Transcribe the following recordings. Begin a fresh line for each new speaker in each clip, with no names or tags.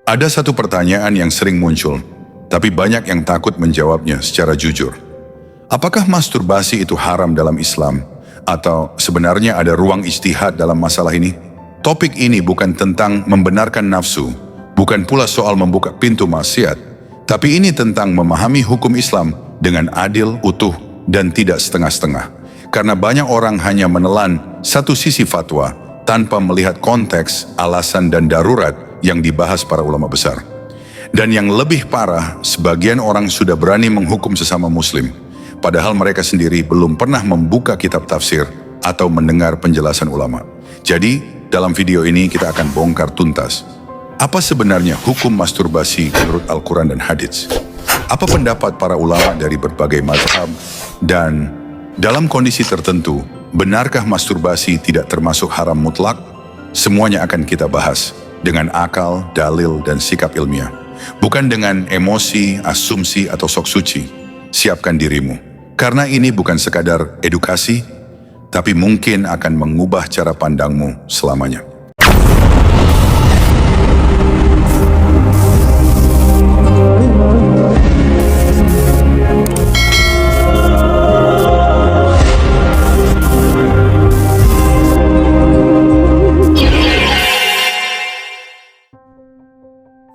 Ada satu pertanyaan yang sering muncul, tapi banyak yang takut menjawabnya secara jujur. Apakah masturbasi itu haram dalam Islam? Atau sebenarnya ada ruang ijtihad dalam masalah ini? Topik ini bukan tentang membenarkan nafsu, bukan pula soal membuka pintu maksiat, tapi ini tentang memahami hukum Islam dengan adil, utuh, dan tidak setengah-setengah. Karena banyak orang hanya menelan satu sisi fatwa tanpa melihat konteks, alasan, dan darurat yang dibahas para ulama besar. Dan yang lebih parah, sebagian orang sudah berani menghukum sesama muslim, padahal mereka sendiri belum pernah membuka kitab tafsir atau mendengar penjelasan ulama. Jadi, dalam video ini kita akan bongkar tuntas. Apa sebenarnya hukum masturbasi menurut Al-Quran dan Hadits? Apa pendapat para ulama dari berbagai mazhab? Dan dalam kondisi tertentu, benarkah masturbasi tidak termasuk haram mutlak? Semuanya akan kita bahas dengan akal, dalil, dan sikap ilmiah. Bukan dengan emosi, asumsi, atau sok suci. Siapkan dirimu. Karena ini bukan sekadar edukasi, tapi mungkin akan mengubah cara pandangmu selamanya.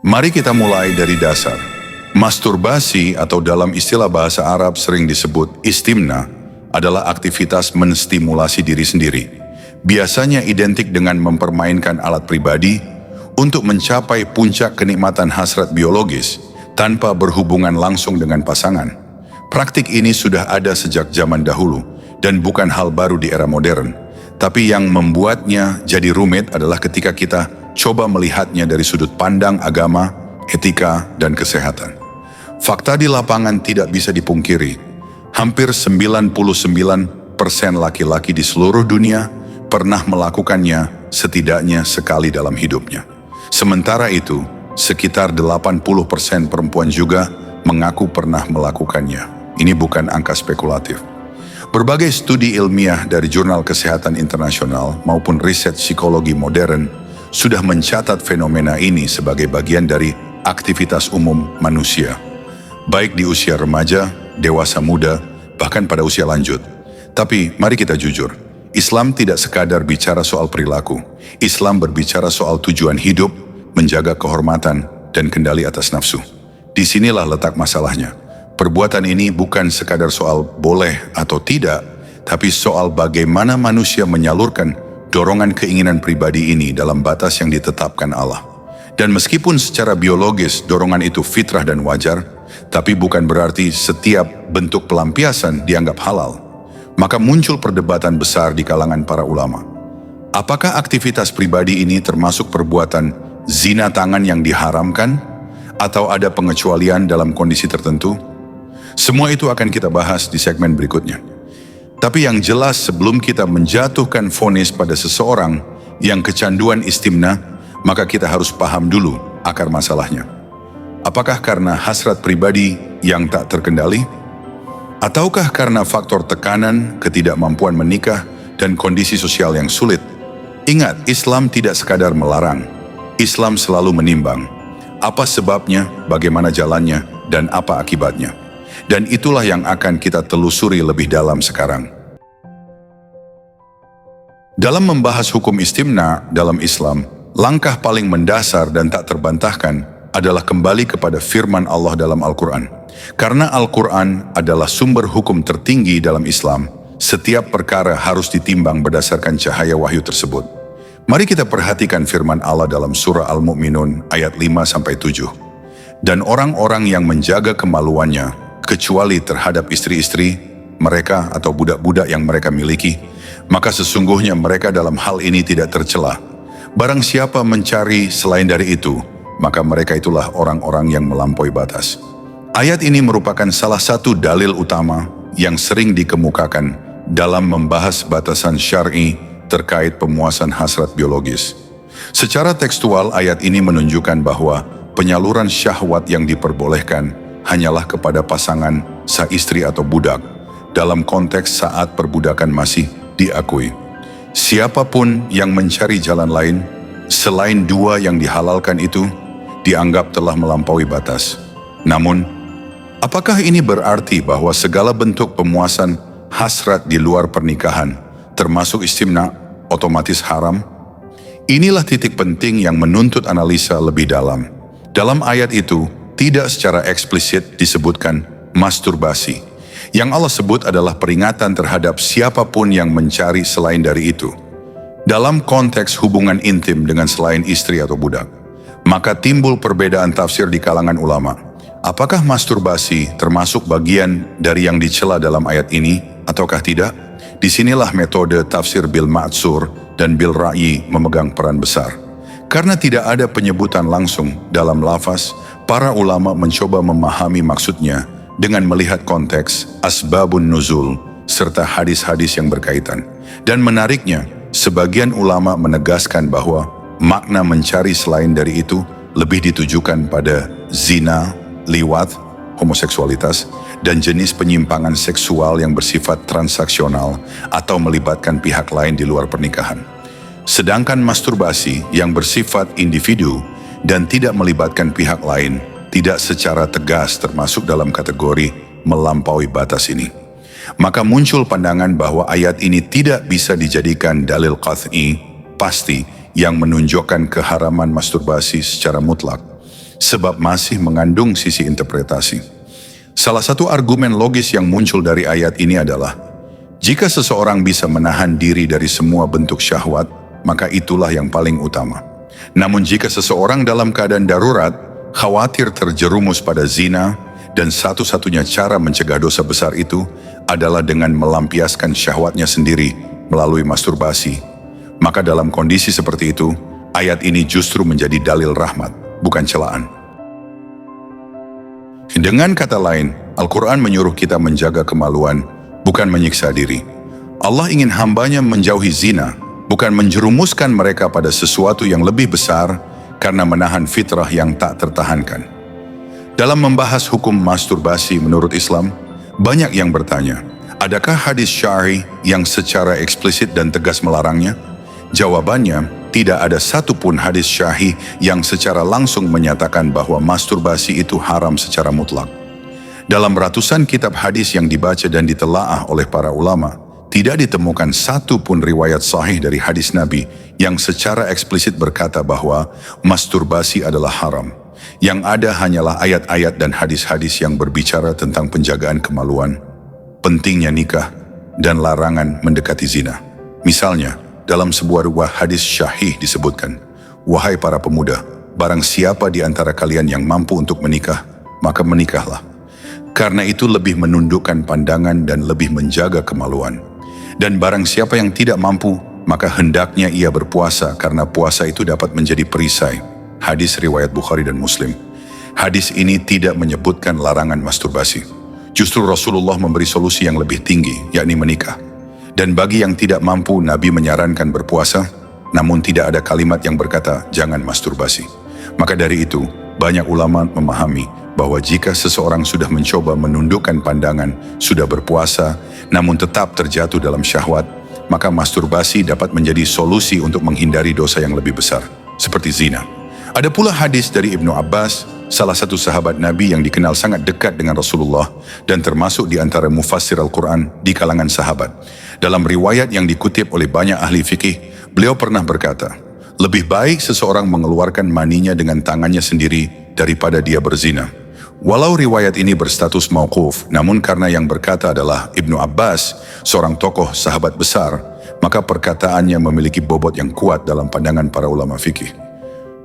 Mari kita mulai dari dasar. Masturbasi atau dalam istilah bahasa Arab sering disebut istimna adalah aktivitas menstimulasi diri sendiri. Biasanya identik dengan mempermainkan alat pribadi untuk mencapai puncak kenikmatan hasrat biologis tanpa berhubungan langsung dengan pasangan. Praktik ini sudah ada sejak zaman dahulu dan bukan hal baru di era modern. Tapi yang membuatnya jadi rumit adalah ketika kita coba melihatnya dari sudut pandang agama, etika, dan kesehatan. Fakta di lapangan tidak bisa dipungkiri. Hampir 99% laki-laki di seluruh dunia pernah melakukannya setidaknya sekali dalam hidupnya. Sementara itu, sekitar 80% perempuan juga mengaku pernah melakukannya. Ini bukan angka spekulatif. Berbagai studi ilmiah dari jurnal kesehatan internasional maupun riset psikologi modern sudah mencatat fenomena ini sebagai bagian dari aktivitas umum manusia, baik di usia remaja, dewasa muda, bahkan pada usia lanjut. Tapi mari kita jujur, Islam tidak sekadar bicara soal perilaku. Islam berbicara soal tujuan hidup, menjaga kehormatan, dan kendali atas nafsu. Disinilah letak masalahnya. Perbuatan ini bukan sekadar soal boleh atau tidak, tapi soal bagaimana manusia menyalurkan dorongan keinginan pribadi ini dalam batas yang ditetapkan Allah. Dan meskipun secara biologis dorongan itu fitrah dan wajar, tapi bukan berarti setiap bentuk pelampiasan dianggap halal. Maka muncul perdebatan besar di kalangan para ulama. Apakah aktivitas pribadi ini termasuk perbuatan zina tangan yang diharamkan? Atau ada pengecualian dalam kondisi tertentu? Semua itu akan kita bahas di segmen berikutnya. Tapi yang jelas sebelum kita menjatuhkan vonis pada seseorang yang kecanduan istimna, maka kita harus paham dulu akar masalahnya. Apakah karena hasrat pribadi yang tak terkendali? Ataukah karena faktor tekanan, ketidakmampuan menikah, dan kondisi sosial yang sulit? Ingat, Islam tidak sekadar melarang. Islam selalu menimbang. Apa sebabnya, bagaimana jalannya, dan apa akibatnya. Dan itulah yang akan kita telusuri lebih dalam sekarang. Dalam membahas hukum istimna dalam Islam, langkah paling mendasar dan tak terbantahkan adalah kembali kepada firman Allah dalam Al-Quran. Karena Al-Quran adalah sumber hukum tertinggi dalam Islam, setiap perkara harus ditimbang berdasarkan cahaya wahyu tersebut. Mari kita perhatikan firman Allah dalam surah Al-Mu'minun ayat 5-7. Dan orang-orang yang menjaga kemaluannya, kecuali terhadap istri-istri mereka atau budak-budak yang mereka miliki, maka sesungguhnya mereka dalam hal ini tidak tercela. Barang siapa mencari selain dari itu, maka mereka itulah orang-orang yang melampaui batas. Ayat ini merupakan salah satu dalil utama yang sering dikemukakan dalam membahas batasan syar'i terkait pemuasan hasrat biologis. Secara tekstual, ayat ini menunjukkan bahwa penyaluran syahwat yang diperbolehkan hanyalah kepada pasangan sah istri atau budak dalam konteks saat perbudakan masih diakui. Siapapun yang mencari jalan lain selain dua yang dihalalkan itu, dianggap telah melampaui batas. Namun, apakah ini berarti bahwa segala bentuk pemuasan hasrat di luar pernikahan, termasuk istimna, otomatis haram? Inilah titik penting yang menuntut analisa lebih dalam. Dalam ayat itu, tidak secara eksplisit disebutkan masturbasi. Yang Allah sebut adalah peringatan terhadap siapapun yang mencari selain dari itu. Dalam konteks hubungan intim dengan selain istri atau budak, maka timbul perbedaan tafsir di kalangan ulama. Apakah masturbasi termasuk bagian dari yang dicela dalam ayat ini ataukah tidak? Disinilah metode tafsir bil ma'tsur dan bil ra'yi memegang peran besar. Karena tidak ada penyebutan langsung dalam lafaz, para ulama mencoba memahami maksudnya dengan melihat konteks asbabun nuzul serta hadis-hadis yang berkaitan. Dan menariknya, sebagian ulama menegaskan bahwa makna mencari selain dari itu lebih ditujukan pada zina, liwat, homoseksualitas, dan jenis penyimpangan seksual yang bersifat transaksional atau melibatkan pihak lain di luar pernikahan. Sedangkan masturbasi yang bersifat individu dan tidak melibatkan pihak lain tidak secara tegas termasuk dalam kategori melampaui batas ini. Maka muncul pandangan bahwa ayat ini tidak bisa dijadikan dalil qat'i, pasti, yang menunjukkan keharaman masturbasi secara mutlak, sebab masih mengandung sisi interpretasi. Salah satu argumen logis yang muncul dari ayat ini adalah, jika seseorang bisa menahan diri dari semua bentuk syahwat, maka itulah yang paling utama. Namun jika seseorang dalam keadaan darurat, khawatir terjerumus pada zina, dan satu-satunya cara mencegah dosa besar itu adalah dengan melampiaskan syahwatnya sendiri melalui masturbasi, maka dalam kondisi seperti itu, ayat ini justru menjadi dalil rahmat, bukan celaan. Dengan kata lain, Al-Quran menyuruh kita menjaga kemaluan, bukan menyiksa diri. Allah ingin hambanya menjauhi zina, bukan menjerumuskan mereka pada sesuatu yang lebih besar karena menahan fitrah yang tak tertahankan. Dalam membahas hukum masturbasi menurut Islam, banyak yang bertanya, adakah hadis syar'i yang secara eksplisit dan tegas melarangnya? Jawabannya, tidak ada satupun hadis syar'i yang secara langsung menyatakan bahwa masturbasi itu haram secara mutlak. Dalam ratusan kitab hadis yang dibaca dan ditelaah oleh para ulama, tidak ditemukan satu pun riwayat sahih dari hadis Nabi yang secara eksplisit berkata bahwa masturbasi adalah haram. Yang ada hanyalah ayat-ayat dan hadis-hadis yang berbicara tentang penjagaan kemaluan, pentingnya nikah, dan larangan mendekati zina. Misalnya, dalam sebuah hadis syahih disebutkan, "Wahai para pemuda, barang siapa di antara kalian yang mampu untuk menikah, maka menikahlah. Karena itu lebih menundukkan pandangan dan lebih menjaga kemaluan. Dan barang siapa yang tidak mampu, maka hendaknya ia berpuasa karena puasa itu dapat menjadi perisai." Hadis riwayat Bukhari dan Muslim. Hadis ini tidak menyebutkan larangan masturbasi. Justru Rasulullah memberi solusi yang lebih tinggi, yakni menikah. Dan bagi yang tidak mampu, Nabi menyarankan berpuasa, namun tidak ada kalimat yang berkata jangan masturbasi. Maka dari itu, banyak ulama memahami bahwa jika seseorang sudah mencoba menundukkan pandangan, sudah berpuasa, namun tetap terjatuh dalam syahwat, maka masturbasi dapat menjadi solusi untuk menghindari dosa yang lebih besar, seperti zina. Ada pula hadis dari Ibnu Abbas, salah satu sahabat Nabi yang dikenal sangat dekat dengan Rasulullah dan termasuk di antara mufassir Al-Quran di kalangan sahabat. Dalam riwayat yang dikutip oleh banyak ahli fikih, beliau pernah berkata, lebih baik seseorang mengeluarkan maninya dengan tangannya sendiri daripada dia berzina. Walau riwayat ini berstatus mauquf, namun karena yang berkata adalah Ibnu Abbas, seorang tokoh sahabat besar, maka perkataannya memiliki bobot yang kuat dalam pandangan para ulama fikih.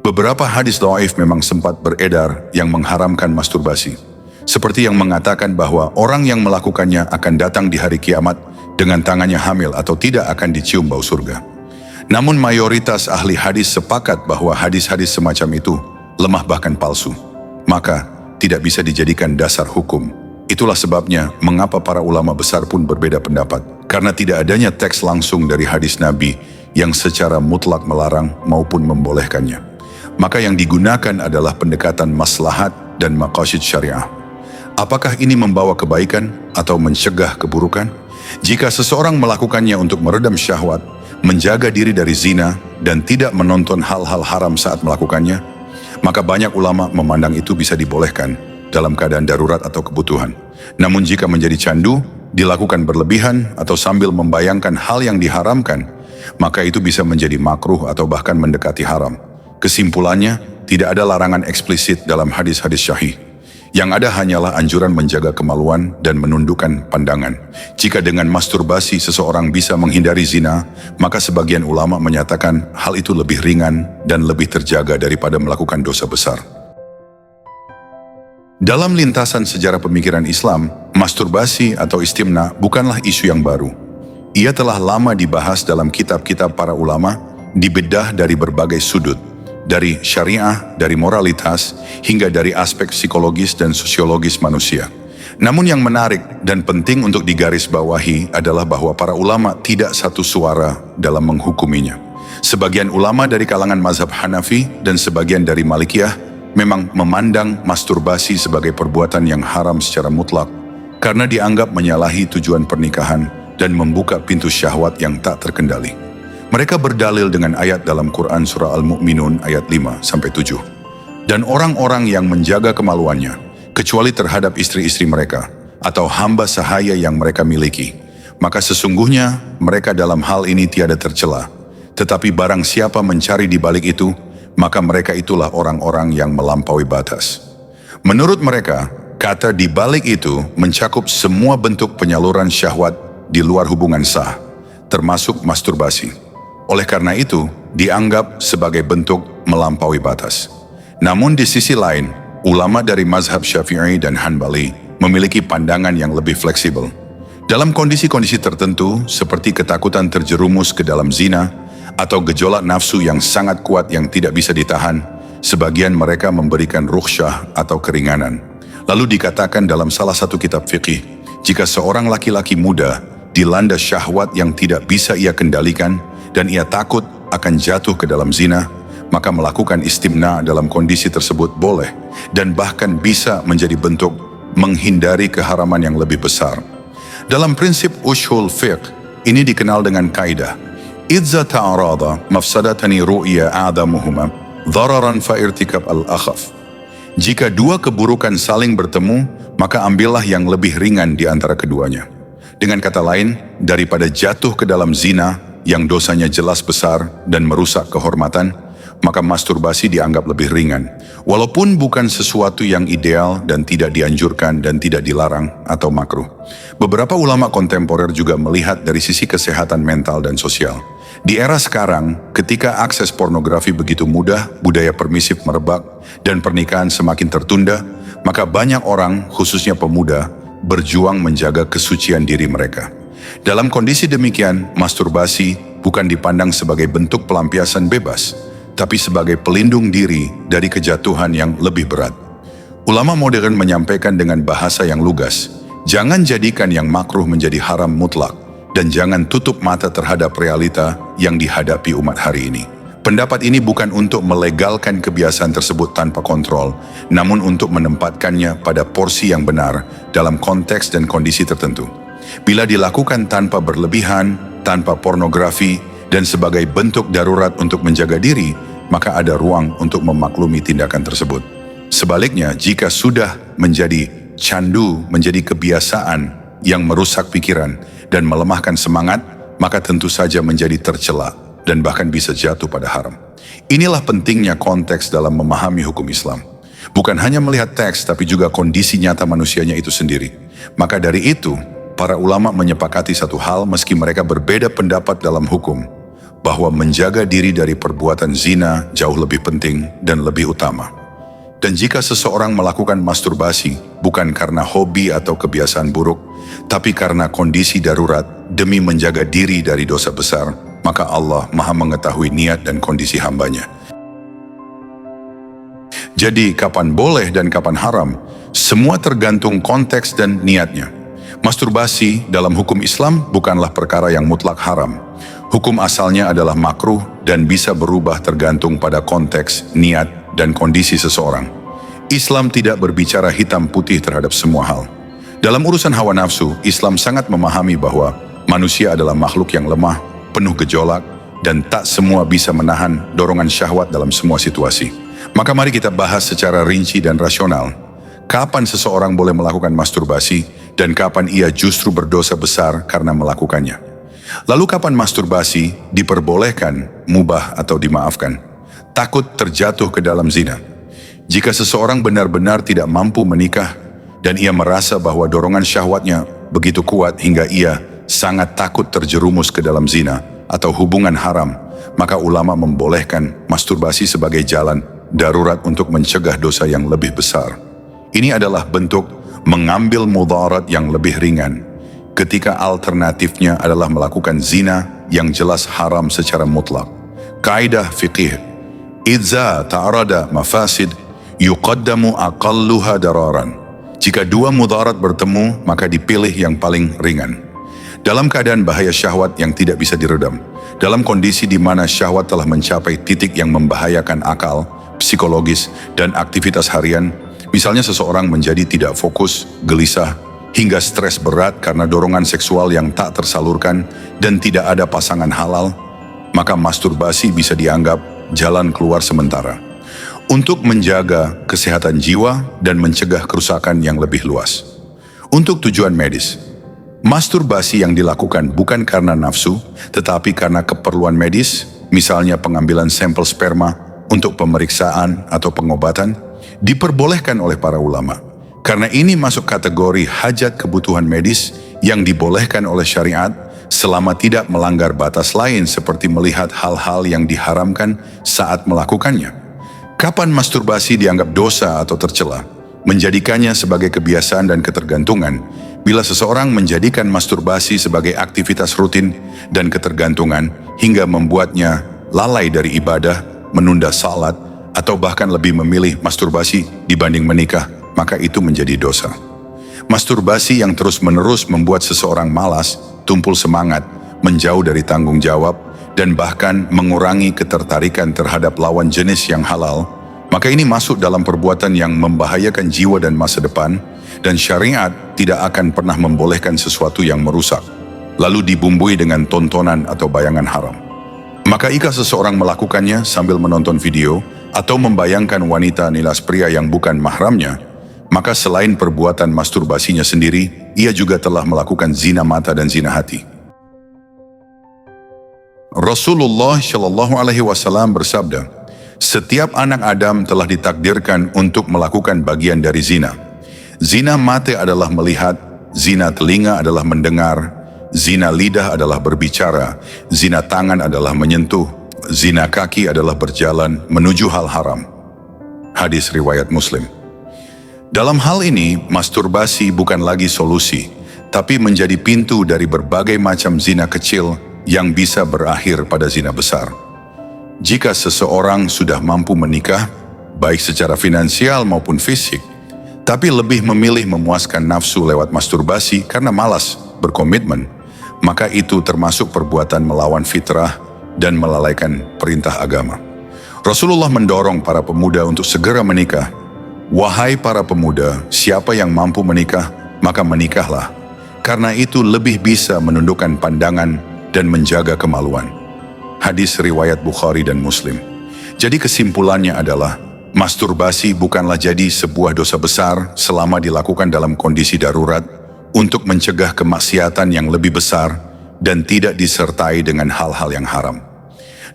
Beberapa hadis dhaif memang sempat beredar yang mengharamkan masturbasi, seperti yang mengatakan bahwa orang yang melakukannya akan datang di hari kiamat dengan tangannya hamil atau tidak akan dicium bau surga. Namun mayoritas ahli hadis sepakat bahwa hadis-hadis semacam itu lemah bahkan palsu, maka tidak bisa dijadikan dasar hukum. Itulah sebabnya mengapa para ulama besar pun berbeda pendapat, karena tidak adanya teks langsung dari hadis Nabi yang secara mutlak melarang maupun membolehkannya. Maka yang digunakan adalah pendekatan maslahat dan maqasid syariah. Apakah ini membawa kebaikan atau mencegah keburukan? Jika seseorang melakukannya untuk meredam syahwat, menjaga diri dari zina, dan tidak menonton hal-hal haram saat melakukannya, Maka banyak ulama memandang itu bisa dibolehkan dalam keadaan darurat atau kebutuhan. Namun jika menjadi candu, dilakukan berlebihan atau sambil membayangkan hal yang diharamkan, maka itu bisa menjadi makruh atau bahkan mendekati haram. Kesimpulannya, tidak ada larangan eksplisit dalam hadis-hadis syahih. Yang ada hanyalah anjuran menjaga kemaluan dan menundukkan pandangan. Jika dengan masturbasi seseorang bisa menghindari zina, maka sebagian ulama menyatakan hal itu lebih ringan dan lebih terjaga daripada melakukan dosa besar. Dalam lintasan sejarah pemikiran Islam, masturbasi atau istimna bukanlah isu yang baru. Ia telah lama dibahas dalam kitab-kitab para ulama, dibedah dari berbagai sudut, dari syariah, dari moralitas, hingga dari aspek psikologis dan sosiologis manusia. Namun yang menarik dan penting untuk digarisbawahi adalah bahwa para ulama tidak satu suara dalam menghukuminya. Sebagian ulama dari kalangan mazhab Hanafi dan sebagian dari Malikiyah memang memandang masturbasi sebagai perbuatan yang haram secara mutlak karena dianggap menyalahi tujuan pernikahan dan membuka pintu syahwat yang tak terkendali. Mereka berdalil dengan ayat dalam Quran Surah Al-Mu'minun ayat 5-7. Dan orang-orang yang menjaga kemaluannya, kecuali terhadap istri-istri mereka, atau hamba sahaya yang mereka miliki, maka sesungguhnya mereka dalam hal ini tiada tercela. Tetapi barang siapa mencari di balik itu, maka mereka itulah orang-orang yang melampaui batas. Menurut mereka, kata di balik itu mencakup semua bentuk penyaluran syahwat di luar hubungan sah, termasuk masturbasi. Oleh karena itu, dianggap sebagai bentuk melampaui batas. Namun di sisi lain, ulama dari mazhab Syafi'i dan Hanbali memiliki pandangan yang lebih fleksibel. Dalam kondisi-kondisi tertentu, seperti ketakutan terjerumus ke dalam zina, atau gejolak nafsu yang sangat kuat yang tidak bisa ditahan, sebagian mereka memberikan rukhsah atau keringanan. Lalu dikatakan dalam salah satu kitab fiqih, jika seorang laki-laki muda dilanda syahwat yang tidak bisa ia kendalikan, dan ia takut akan jatuh ke dalam zina, maka melakukan istimna dalam kondisi tersebut boleh, dan bahkan bisa menjadi bentuk menghindari keharaman yang lebih besar. Dalam prinsip ushul fiqh, ini dikenal dengan kaidah, idza ta'arada mafsadatani ru'ya a'damuhuma, dhararan fa'irtikab al-akhaf. Jika dua keburukan saling bertemu, maka ambillah yang lebih ringan di antara keduanya. Dengan kata lain, daripada jatuh ke dalam zina, yang dosanya jelas besar dan merusak kehormatan, maka masturbasi dianggap lebih ringan. Walaupun bukan sesuatu yang ideal dan tidak dianjurkan dan tidak dilarang atau makruh. Beberapa ulama kontemporer juga melihat dari sisi kesehatan mental dan sosial. Di era sekarang, ketika akses pornografi begitu mudah, budaya permisif merebak, dan pernikahan semakin tertunda, maka banyak orang, khususnya pemuda, berjuang menjaga kesucian diri mereka. Dalam kondisi demikian, masturbasi bukan dipandang sebagai bentuk pelampiasan bebas, tapi sebagai pelindung diri dari kejatuhan yang lebih berat. Ulama modern menyampaikan dengan bahasa yang lugas, jangan jadikan yang makruh menjadi haram mutlak, dan jangan tutup mata terhadap realita yang dihadapi umat hari ini. Pendapat ini bukan untuk melegalkan kebiasaan tersebut tanpa kontrol, namun untuk menempatkannya pada porsi yang benar dalam konteks dan kondisi tertentu. Bila dilakukan tanpa berlebihan, tanpa pornografi, dan sebagai bentuk darurat untuk menjaga diri, maka ada ruang untuk memaklumi tindakan tersebut. Sebaliknya, jika sudah menjadi candu, menjadi kebiasaan yang merusak pikiran dan melemahkan semangat, maka tentu saja menjadi tercela dan bahkan bisa jatuh pada haram. Inilah pentingnya konteks dalam memahami hukum Islam. Bukan hanya melihat teks, tapi juga kondisi nyata manusianya itu sendiri. Maka dari itu, para ulama menyepakati satu hal meski mereka berbeda pendapat dalam hukum, bahwa menjaga diri dari perbuatan zina jauh lebih penting dan lebih utama. Dan jika seseorang melakukan masturbasi bukan karena hobi atau kebiasaan buruk, tapi karena kondisi darurat demi menjaga diri dari dosa besar, maka Allah Maha mengetahui niat dan kondisi hambanya. Jadi kapan boleh dan kapan haram, semua tergantung konteks dan niatnya. Masturbasi dalam hukum Islam bukanlah perkara yang mutlak haram. Hukum asalnya adalah makruh dan bisa berubah tergantung pada konteks, niat, dan kondisi seseorang. Islam tidak berbicara hitam putih terhadap semua hal. Dalam urusan hawa nafsu, Islam sangat memahami bahwa manusia adalah makhluk yang lemah, penuh gejolak, dan tak semua bisa menahan dorongan syahwat dalam semua situasi. Maka mari kita bahas secara rinci dan rasional. Kapan seseorang boleh melakukan masturbasi dan kapan ia justru berdosa besar karena melakukannya. Lalu kapan masturbasi diperbolehkan, mubah atau dimaafkan? Takut terjatuh ke dalam zina. Jika seseorang benar-benar tidak mampu menikah dan ia merasa bahwa dorongan syahwatnya begitu kuat hingga ia sangat takut terjerumus ke dalam zina atau hubungan haram, maka ulama membolehkan masturbasi sebagai jalan darurat untuk mencegah dosa yang lebih besar. Ini adalah bentuk mengambil mudarat yang lebih ringan, ketika alternatifnya adalah melakukan zina yang jelas haram secara mutlak. Kaidah fiqih, idza ta'arada mafasid, yuqaddamu aqalluha dararan. Jika dua mudarat bertemu, maka dipilih yang paling ringan. Dalam keadaan bahaya syahwat yang tidak bisa diredam, dalam kondisi di mana syahwat telah mencapai titik yang membahayakan akal, psikologis, dan aktivitas harian, misalnya seseorang menjadi tidak fokus, gelisah, hingga stres berat karena dorongan seksual yang tak tersalurkan dan tidak ada pasangan halal, maka masturbasi bisa dianggap jalan keluar sementara untuk menjaga kesehatan jiwa dan mencegah kerusakan yang lebih luas. Untuk tujuan medis, masturbasi yang dilakukan bukan karena nafsu, tetapi karena keperluan medis, misalnya pengambilan sampel sperma untuk pemeriksaan atau pengobatan, diperbolehkan oleh para ulama. Karena ini masuk kategori hajat kebutuhan medis yang dibolehkan oleh syariat selama tidak melanggar batas lain seperti melihat hal-hal yang diharamkan saat melakukannya. Kapan masturbasi dianggap dosa atau tercela? Menjadikannya sebagai kebiasaan dan ketergantungan. Bila seseorang menjadikan masturbasi sebagai aktivitas rutin dan ketergantungan hingga membuatnya lalai dari ibadah, menunda salat, atau bahkan lebih memilih masturbasi dibanding menikah, maka itu menjadi dosa. Masturbasi yang terus-menerus membuat seseorang malas, tumpul semangat, menjauh dari tanggung jawab, dan bahkan mengurangi ketertarikan terhadap lawan jenis yang halal, maka ini masuk dalam perbuatan yang membahayakan jiwa dan masa depan, dan syariat tidak akan pernah membolehkan sesuatu yang merusak, lalu dibumbui dengan tontonan atau bayangan haram. Maka jika seseorang melakukannya sambil menonton video atau membayangkan wanita nilas pria yang bukan mahramnya, maka selain perbuatan masturbasinya sendiri, ia juga telah melakukan zina mata dan zina hati. Rasulullah Shallallahu Alaihi Wasallam bersabda, setiap anak Adam telah ditakdirkan untuk melakukan bagian dari zina. Zina mata adalah melihat, zina telinga adalah mendengar, zina lidah adalah berbicara, zina tangan adalah menyentuh, zina kaki adalah berjalan menuju hal haram. Hadis riwayat Muslim. Dalam hal ini, masturbasi bukan lagi solusi, tapi menjadi pintu dari berbagai macam zina kecil yang bisa berakhir pada zina besar. Jika seseorang sudah mampu menikah, baik secara finansial maupun fisik, tapi lebih memilih memuaskan nafsu lewat masturbasi karena malas berkomitmen, maka itu termasuk perbuatan melawan fitrah dan melalaikan perintah agama. Rasulullah mendorong para pemuda untuk segera menikah. Wahai para pemuda, siapa yang mampu menikah, maka menikahlah, karena itu lebih bisa menundukkan pandangan dan menjaga kemaluan. Hadis riwayat Bukhari dan Muslim. Jadi kesimpulannya adalah, masturbasi bukanlah jadi sebuah dosa besar selama dilakukan dalam kondisi darurat untuk mencegah kemaksiatan yang lebih besar dan tidak disertai dengan hal-hal yang haram.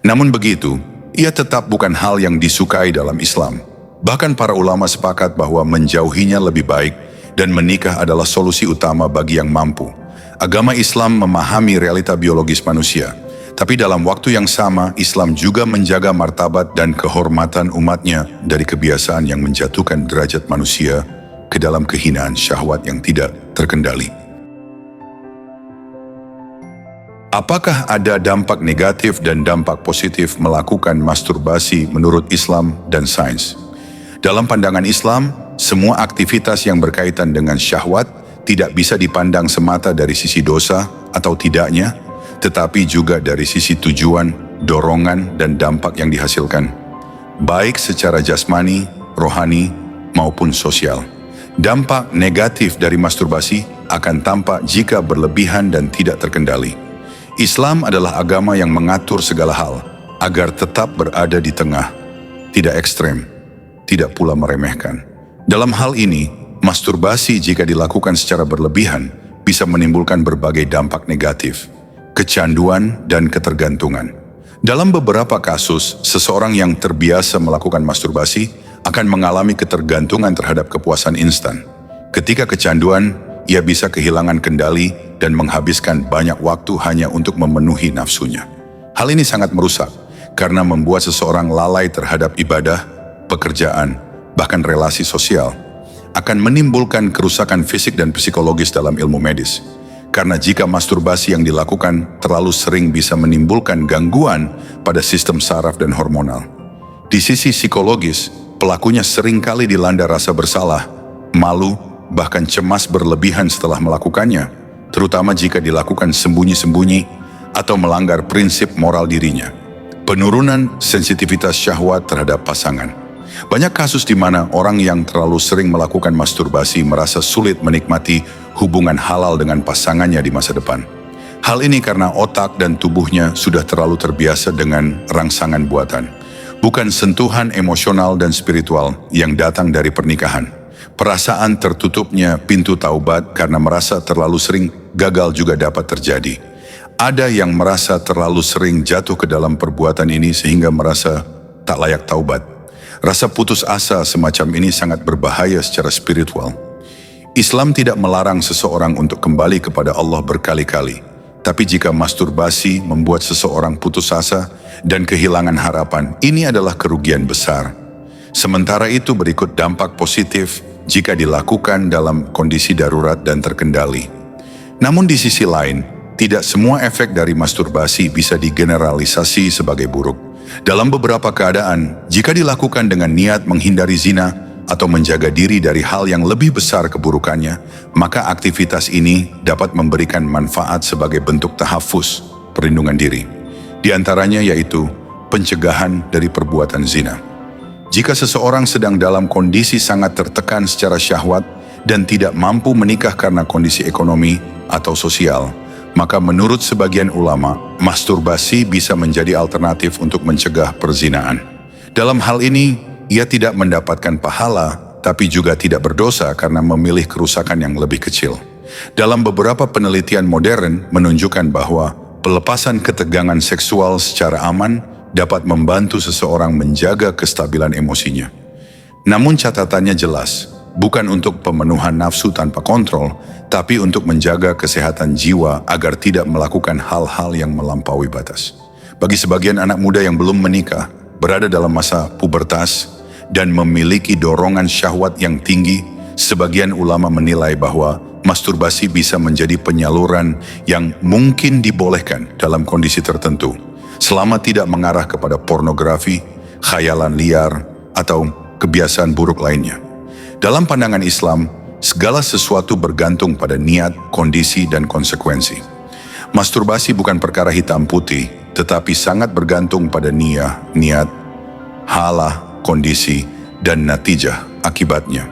Namun begitu, ia tetap bukan hal yang disukai dalam Islam. Bahkan para ulama sepakat bahwa menjauhinya lebih baik dan menikah adalah solusi utama bagi yang mampu. Agama Islam memahami realita biologis manusia, tapi dalam waktu yang sama Islam juga menjaga martabat dan kehormatan umatnya dari kebiasaan yang menjatuhkan derajat manusia ke dalam kehinaan syahwat yang tidak terkendali. Apakah ada dampak negatif dan dampak positif melakukan masturbasi menurut Islam dan sains? Dalam pandangan Islam, semua aktivitas yang berkaitan dengan syahwat tidak bisa dipandang semata dari sisi dosa atau tidaknya, tetapi juga dari sisi tujuan, dorongan, dan dampak yang dihasilkan, baik secara jasmani, rohani, maupun sosial. Dampak negatif dari masturbasi akan tampak jika berlebihan dan tidak terkendali. Islam adalah agama yang mengatur segala hal agar tetap berada di tengah, tidak ekstrem, tidak pula meremehkan. Dalam hal ini, masturbasi jika dilakukan secara berlebihan bisa menimbulkan berbagai dampak negatif, kecanduan dan ketergantungan. Dalam beberapa kasus, seseorang yang terbiasa melakukan masturbasi akan mengalami ketergantungan terhadap kepuasan instan. Ketika kecanduan, ia bisa kehilangan kendali dan menghabiskan banyak waktu hanya untuk memenuhi nafsunya. Hal ini sangat merusak karena membuat seseorang lalai terhadap ibadah, pekerjaan, bahkan relasi sosial. Akan menimbulkan kerusakan fisik dan psikologis dalam ilmu medis. Karena jika masturbasi yang dilakukan terlalu sering bisa menimbulkan gangguan pada sistem saraf dan hormonal. Di sisi psikologis, pelakunya seringkali dilanda rasa bersalah, malu, bahkan cemas berlebihan setelah melakukannya, terutama jika dilakukan sembunyi-sembunyi atau melanggar prinsip moral dirinya. Penurunan sensitivitas syahwat terhadap pasangan. Banyak kasus di mana orang yang terlalu sering melakukan masturbasi merasa sulit menikmati hubungan halal dengan pasangannya di masa depan. Hal ini karena otak dan tubuhnya sudah terlalu terbiasa dengan rangsangan buatan, bukan sentuhan emosional dan spiritual yang datang dari pernikahan. Perasaan tertutupnya pintu taubat karena merasa terlalu sering gagal juga dapat terjadi. Ada yang merasa terlalu sering jatuh ke dalam perbuatan ini sehingga merasa tak layak taubat. Rasa putus asa semacam ini sangat berbahaya secara spiritual. Islam tidak melarang seseorang untuk kembali kepada Allah berkali-kali. Tapi jika masturbasi membuat seseorang putus asa dan kehilangan harapan, ini adalah kerugian besar. Sementara itu berikut dampak positif jika dilakukan dalam kondisi darurat dan terkendali. Namun di sisi lain, tidak semua efek dari masturbasi bisa digeneralisasi sebagai buruk. Dalam beberapa keadaan, jika dilakukan dengan niat menghindari zina atau menjaga diri dari hal yang lebih besar keburukannya, maka aktivitas ini dapat memberikan manfaat sebagai bentuk tahafuz, perlindungan diri. Di antaranya yaitu pencegahan dari perbuatan zina. Jika seseorang sedang dalam kondisi sangat tertekan secara syahwat dan tidak mampu menikah karena kondisi ekonomi atau sosial, maka menurut sebagian ulama, masturbasi bisa menjadi alternatif untuk mencegah perzinaan. Dalam hal ini, ia tidak mendapatkan pahala, tapi juga tidak berdosa karena memilih kerusakan yang lebih kecil. Dalam beberapa penelitian modern menunjukkan bahwa pelepasan ketegangan seksual secara aman dapat membantu seseorang menjaga kestabilan emosinya. Namun catatannya jelas, bukan untuk pemenuhan nafsu tanpa kontrol, tapi untuk menjaga kesehatan jiwa agar tidak melakukan hal-hal yang melampaui batas. Bagi sebagian anak muda yang belum menikah, berada dalam masa pubertas, dan memiliki dorongan syahwat yang tinggi, sebagian ulama menilai bahwa masturbasi bisa menjadi penyaluran yang mungkin dibolehkan dalam kondisi tertentu, selama tidak mengarah kepada pornografi, khayalan liar, atau kebiasaan buruk lainnya. Dalam pandangan Islam, segala sesuatu bergantung pada niat, kondisi, dan konsekuensi. Masturbasi bukan perkara hitam putih, tetapi sangat bergantung pada niat, halah, kondisi, dan natijah akibatnya.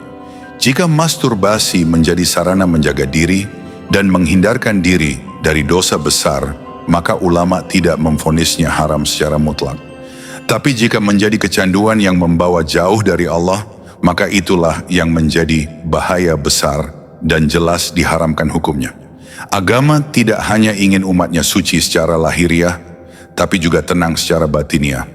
Jika masturbasi menjadi sarana menjaga diri dan menghindarkan diri dari dosa besar, maka ulama tidak memvonisnya haram secara mutlak. Tapi jika menjadi kecanduan yang membawa jauh dari Allah, maka itulah yang menjadi bahaya besar dan jelas diharamkan hukumnya. Agama tidak hanya ingin umatnya suci secara lahiriah, tapi juga tenang secara batiniah.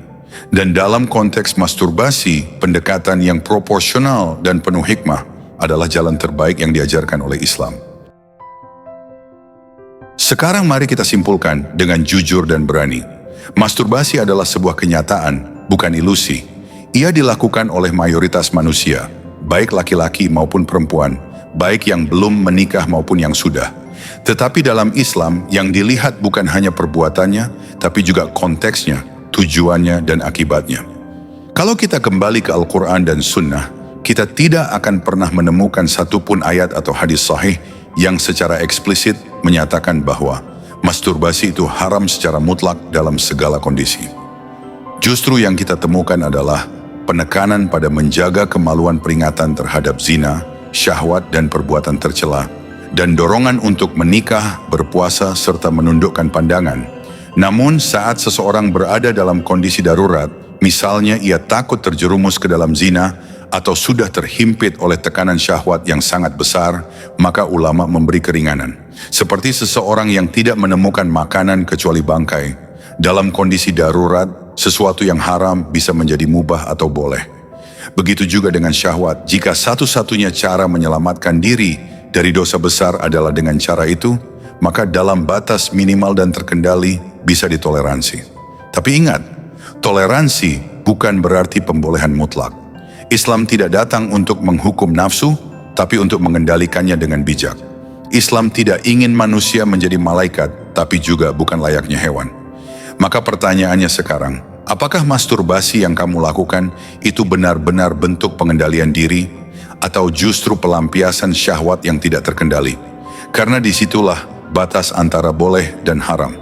Dan dalam konteks masturbasi, pendekatan yang proporsional dan penuh hikmah adalah jalan terbaik yang diajarkan oleh Islam. Sekarang mari kita simpulkan dengan jujur dan berani. Masturbasi adalah sebuah kenyataan, bukan ilusi. Ia dilakukan oleh mayoritas manusia, baik laki-laki maupun perempuan, baik yang belum menikah maupun yang sudah. Tetapi dalam Islam, yang dilihat bukan hanya perbuatannya, tapi juga konteksnya, tujuannya, dan akibatnya. Kalau kita kembali ke Al-Quran dan Sunnah, kita tidak akan pernah menemukan satupun ayat atau hadis sahih yang secara eksplisit menyatakan bahwa masturbasi itu haram secara mutlak dalam segala kondisi. Justru yang kita temukan adalah penekanan pada menjaga kemaluan peringatan terhadap zina, syahwat dan perbuatan tercela, dan dorongan untuk menikah, berpuasa, serta menundukkan pandangan. Namun saat seseorang berada dalam kondisi darurat, misalnya ia takut terjerumus ke dalam zina, atau sudah terhimpit oleh tekanan syahwat yang sangat besar, maka ulama memberi keringanan. Seperti seseorang yang tidak menemukan makanan kecuali bangkai. Dalam kondisi darurat, sesuatu yang haram bisa menjadi mubah atau boleh. Begitu juga dengan syahwat, jika satu-satunya cara menyelamatkan diri dari dosa besar adalah dengan cara itu, maka dalam batas minimal dan terkendali bisa ditoleransi. Tapi ingat, toleransi bukan berarti pembolehan mutlak. Islam tidak datang untuk menghukum nafsu, tapi untuk mengendalikannya dengan bijak. Islam tidak ingin manusia menjadi malaikat, tapi juga bukan layaknya hewan. Maka pertanyaannya sekarang, apakah masturbasi yang kamu lakukan itu benar-benar bentuk pengendalian diri, atau justru pelampiasan syahwat yang tidak terkendali? Karena disitulah batas antara boleh dan haram.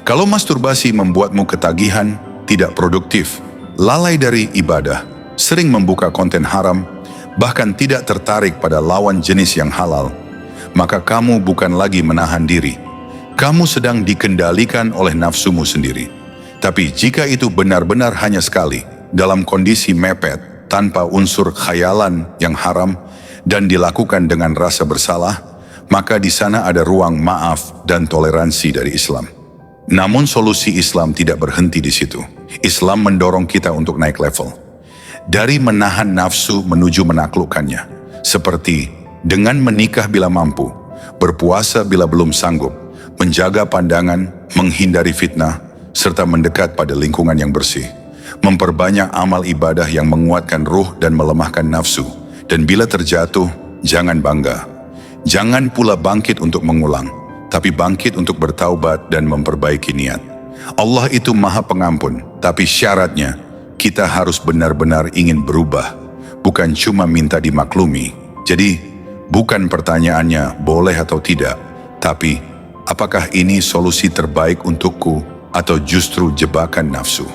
Kalau masturbasi membuatmu ketagihan, tidak produktif, lalai dari ibadah, sering membuka konten haram, bahkan tidak tertarik pada lawan jenis yang halal, maka kamu bukan lagi menahan diri. Kamu sedang dikendalikan oleh nafsumu sendiri. Tapi jika itu benar-benar hanya sekali, dalam kondisi mepet, tanpa unsur khayalan yang haram, dan dilakukan dengan rasa bersalah, maka di sana ada ruang maaf dan toleransi dari Islam. Namun solusi Islam tidak berhenti di situ. Islam mendorong kita untuk naik level. Dari menahan nafsu menuju menaklukkannya, seperti dengan menikah bila mampu, berpuasa bila belum sanggup, menjaga pandangan, menghindari fitnah, serta mendekat pada lingkungan yang bersih, memperbanyak amal ibadah yang menguatkan ruh dan melemahkan nafsu, dan bila terjatuh, jangan bangga. Jangan pula bangkit untuk mengulang, tapi bangkit untuk bertaubat dan memperbaiki niat. Allah itu Maha Pengampun, tapi syaratnya, kita harus benar-benar ingin berubah, bukan cuma minta dimaklumi. Jadi, bukan pertanyaannya boleh atau tidak, tapi apakah ini solusi terbaik untukku atau justru jebakan nafsu?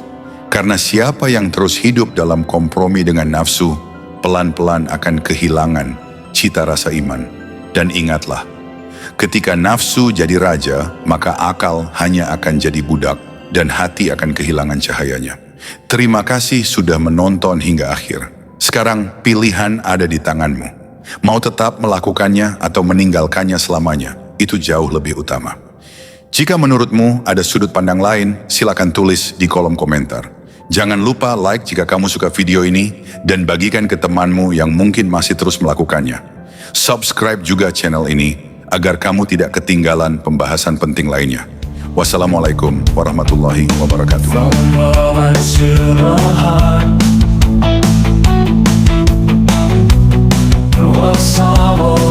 Karena siapa yang terus hidup dalam kompromi dengan nafsu, pelan-pelan akan kehilangan cita rasa iman. Dan ingatlah, ketika nafsu jadi raja, maka akal hanya akan jadi budak dan hati akan kehilangan cahayanya. Terima kasih sudah menonton hingga akhir. Sekarang pilihan ada di tanganmu. Mau tetap melakukannya atau meninggalkannya selamanya, itu jauh lebih utama. Jika menurutmu ada sudut pandang lain, silakan tulis di kolom komentar. Jangan lupa like jika kamu suka video ini dan bagikan ke temanmu yang mungkin masih terus melakukannya. Subscribe juga channel ini agar kamu tidak ketinggalan pembahasan penting lainnya. Wassalamualaikum warahmatullahi wabarakatuh.
From the moment to the heart, the world's all